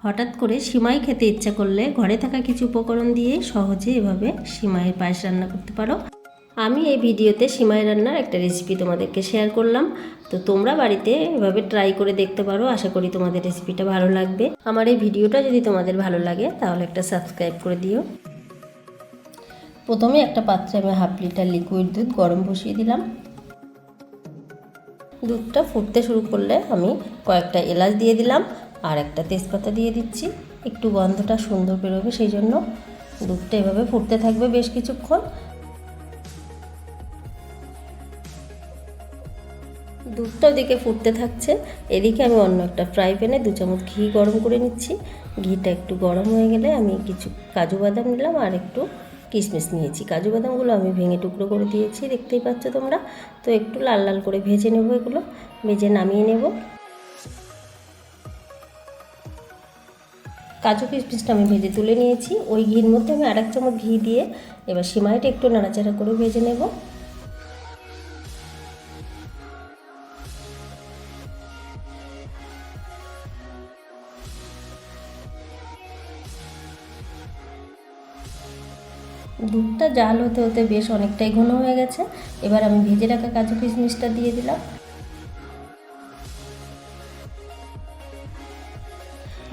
হঠাৎ করে সিমাই খেতে ইচ্ছা করলে ঘরে থাকা কিছু উপকরণ দিয়ে সহজে এভাবে সিমাইয়ের পায়েস রান্না করতে পারো। আমি এই ভিডিওতে সিমাই রান্নার একটা রেসিপি তোমাদেরকে শেয়ার করলাম, তো তোমরা বাড়িতে এভাবে ট্রাই করে দেখতে পারো। আশা করি তোমাদের রেসিপিটা ভালো লাগবে। আমার এই ভিডিওটা যদি তোমাদের ভালো লাগে তাহলে একটা সাবস্ক্রাইব করে দিও। প্রথমে একটা পাত্রে আমি 1/2 লিটার লিকুইড দুধ গরম বসিয়ে দিলাম। দুধটা ফুটতে শুরু করলে আমি কয়েকটা এলাচ দিয়ে দিলাম আর একটা তেজপাতা দিয়ে দিচ্ছি। একটু গন্ধটা সুন্দর বেরোবে, সেই জন্য দুধটা এভাবে ফুটতে থাকবে বেশ কিছুক্ষণ। দুধটা ওদিকে ফুটতে থাকছে, এদিকে আমি অন্য একটা ফ্রাই প্যানে 2 চামচ ঘি গরম করে নিচ্ছি। ঘিটা একটু গরম হয়ে গেলে আমি কিছু কাজু বাদাম নিলাম আর একটু কিশমিশ নিয়েছি। কাজু বাদামগুলো আমি ভেঙে টুকরো করে দিয়েছি, দেখতেই পাচ্ছ তোমরা। তো একটু লাল লাল করে ভেজে নেব, এগুলো ভেজে নামিয়ে নেব। কাজু কিশমিশটা আমি ভেজে তুলে নিয়েছি। ওই ঘির মধ্যে আমি 1 চামচ ঘি দিয়ে এবার সিমাইটা একটু নাড়াচাড়া করে ভেজে নেব। দুধটা জাল হতে হতে বেশ অনেকটাই ঘন হয়ে গেছে। এবার আমি ভেজে রাখা কাজু কিশমিশটা দিয়ে দিলাম।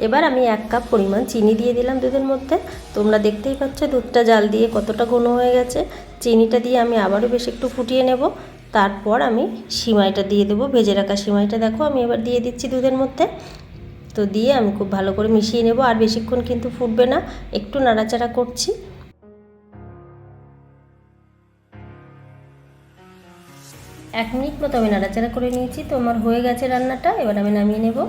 এবার আমি 1 কাপ পরিমাণ চিনি দিয়ে দিলাম দুধের মধ্যে। তোমরা দেখতেই পাচ্ছ দুধটা জাল দিয়ে কতটা ঘন হয়ে গেছে। চিনিটা দিয়ে আমি আবারও বেশ একটু ফুটিয়ে নেব। তারপর আমি সিমাইটা দিয়ে দেবো। ভেজে রাখা সিমাইটা দেখো আমি এবার দিয়ে দিচ্ছি দুধের মধ্যে। তো দিয়ে আমি খুব ভালো করে মিশিয়ে নেব। আর বেশিক্ষণ কিন্তু ফুটবে না, একটু নাড়াচাড়া করছি। 1 মিনিট মতো আমি নাড়াচাড়া করে নিয়েছি। তো আমার হয়ে গেছে রান্নাটা, এবার আমি নামিয়ে নেব।